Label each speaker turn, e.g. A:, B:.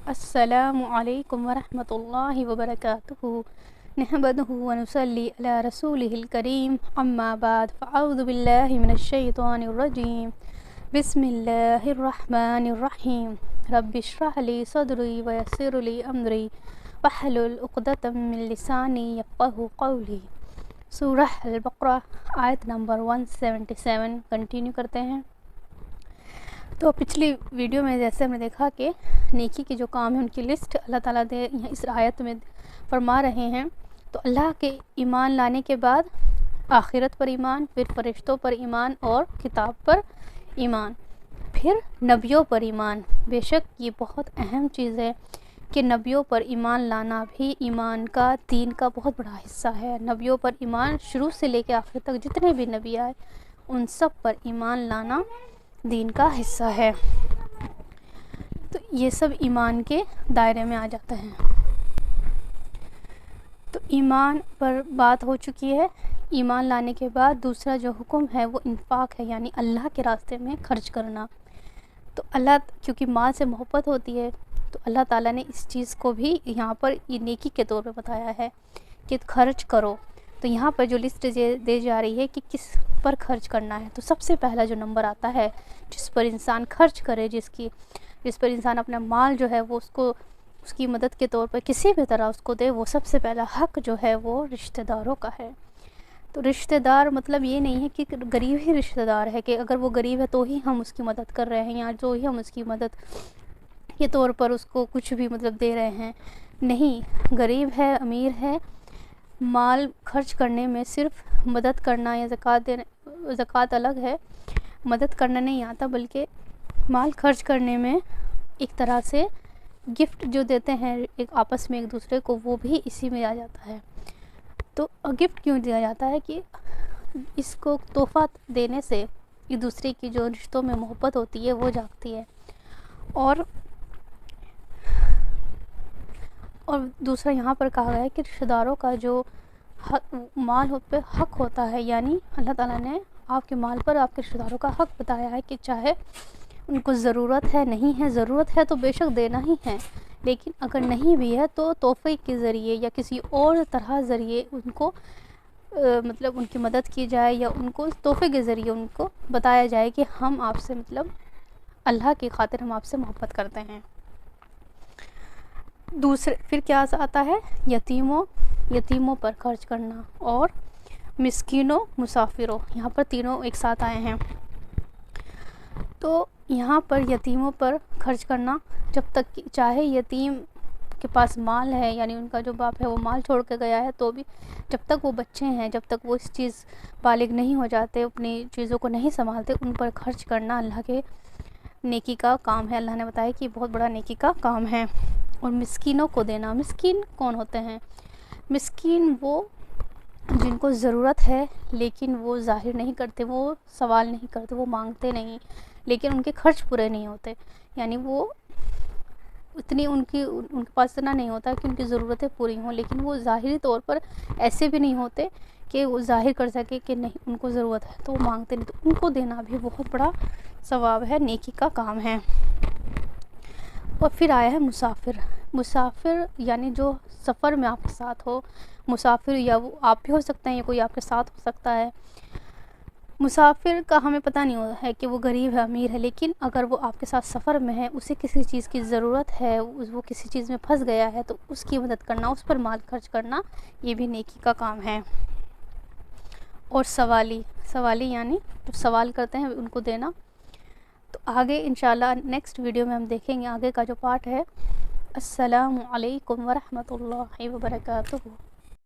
A: السلام علیکم ورحمۃ اللہ وبرکاتہ نحمدہ ونصلی علی رسولہ الکریم اما بعد فاعوذ باللہ من الشیطان الرجیم بسم اللہ الرحمن الرحیم رب اشرح لی صدری ویسر لی امری واحلل عقدۃ من لسانی یفقہوا قولی۔ سورہ البقرہ آیت نمبر 177 کنٹینیو کرتے ہیں۔ تو پچھلی ویڈیو میں جیسے ہم نے دیکھا کہ نیکی کے جو کام ہیں ان کی لسٹ اللہ تعالیٰ یہاں اس آیت میں فرما رہے ہیں۔ تو اللہ کے ایمان لانے کے بعد آخرت پر ایمان، پھر فرشتوں پر ایمان اور کتاب پر ایمان، پھر نبیوں پر ایمان۔ بے شک یہ بہت اہم چیز ہے کہ نبیوں پر ایمان لانا بھی ایمان کا، دین کا بہت بڑا حصہ ہے۔ نبیوں پر ایمان شروع سے لے کے آخر تک جتنے بھی نبی آئے ان سب پر ایمان لانا دین کا حصہ ہے۔ تو یہ سب ایمان کے دائرے میں آ جاتا ہے۔ تو ایمان پر بات ہو چکی ہے۔ ایمان لانے کے بعد دوسرا جو حکم ہے وہ انفاق ہے، یعنی اللہ کے راستے میں خرچ کرنا۔ تو اللہ کیونکہ مال سے محبت ہوتی ہے تو اللہ تعالیٰ نے اس چیز کو بھی یہاں پر یہ نیکی کے طور پہ بتایا ہے کہ خرچ کرو۔ تو یہاں پر جو لسٹ دی جا رہی ہے کہ کس پر خرچ کرنا ہے، تو سب سے پہلا جو نمبر آتا ہے جس پر انسان خرچ کرے، جس پر انسان اپنا مال جو ہے وہ اس کی مدد کے طور پر کسی بھی طرح اس کو دے، وہ سب سے پہلا حق جو ہے وہ رشتہ داروں کا ہے۔ تو رشتہ دار مطلب یہ نہیں ہے کہ غریب ہی رشتہ دار ہے، کہ اگر وہ غریب ہے تو ہی ہم اس کی مدد کر رہے ہیں، یا جو ہی ہم اس کی مدد کے طور پر اس کو کچھ بھی دے رہے ہیں۔ نہیں، غریب ہے، امیر ہے، مال خرچ کرنے میں صرف مدد کرنا یا زکوٰۃ الگ ہے، مدد کرنا نہیں آتا، بلکہ مال خرچ کرنے میں ایک طرح سے گفٹ جو دیتے ہیں ایک آپس میں ایک دوسرے کو، وہ بھی اسی میں آ جاتا ہے۔ تو گفٹ کیوں دیا جاتا ہے کہ اس کو تحفہ دینے سے ایک دوسرے کی جو رشتوں میں محبت ہوتی ہے وہ جاگتی ہے۔ اور دوسرا یہاں پر کہا گیا ہے کہ رشتہ داروں کا جو مال پہ حق ہوتا ہے، یعنی اللہ تعالیٰ نے آپ کے مال پر آپ کے رشتہ داروں کا حق بتایا ہے کہ چاہے ان کو ضرورت ہے، نہیں ہے، ضرورت ہے تو بے شک دینا ہی ہے، لیکن اگر نہیں بھی ہے تو تحفے کے ذریعے یا کسی اور طرح ذریعے ان کو ان کی مدد کی جائے، یا ان کو تحفے کے ذریعے ان کو بتایا جائے کہ ہم آپ سے اللہ کی خاطر ہم آپ سے محبت کرتے ہیں۔ پھر کیا آتا ہے؟ یتیموں پر خرچ کرنا، اور مسکینوں، مسافروں، یہاں پر تینوں ایک ساتھ آئے ہیں۔ تو یہاں پر یتیموں پر خرچ کرنا، جب تک چاہے یتیم کے پاس مال ہے، یعنی ان کا جو باپ ہے وہ مال چھوڑ کے گیا ہے، تو بھی جب تک وہ بچے ہیں، جب تک وہ اس چیز بالغ نہیں ہو جاتے، اپنی چیزوں کو نہیں سنبھالتے، ان پر خرچ کرنا اللہ کے نیکی کا کام ہے۔ اللہ نے بتایا کہ بہت بڑا نیکی کا کام ہے۔ اور مسکینوں کو دینا، مسکین کون ہوتے ہیں؟ مسکین وہ جن کو ضرورت ہے لیکن وہ ظاہر نہیں کرتے، وہ سوال نہیں کرتے، وہ مانگتے نہیں، لیکن ان کے خرچ پورے نہیں ہوتے، یعنی وہ ان کے پاس اتنا نہیں ہوتا کہ ان کی ضرورتیں پوری ہوں، لیکن وہ ظاہری طور پر ایسے بھی نہیں ہوتے کہ وہ ظاہر کر سکے کہ نہیں ان کو ضرورت ہے، تو وہ مانگتے نہیں، تو ان کو دینا بھی بہت بڑا ثواب ہے، نیکی کا کام ہے۔ اور پھر آیا ہے مسافر یعنی جو سفر میں آپ کے ساتھ ہو، مسافر یا وہ آپ بھی ہو سکتے ہیں یا کوئی آپ کے ساتھ ہو سکتا ہے۔ مسافر کا ہمیں پتہ نہیں ہوتا ہے کہ وہ غریب ہے، امیر ہے، لیکن اگر وہ آپ کے ساتھ سفر میں ہے، اسے کسی چیز کی ضرورت ہے، وہ کسی چیز میں پھنس گیا ہے، تو اس کی مدد کرنا، اس پر مال خرچ کرنا، یہ بھی نیکی کا کام ہے۔ اور سوالی یعنی جو سوال کرتے ہیں ان کو دینا۔ تو آگے انشاءاللہ نیکسٹ ویڈیو میں ہم دیکھیں گے آگے کا جو پارٹ ہے۔ السلام علیکم ورحمۃ اللہ وبرکاتہ۔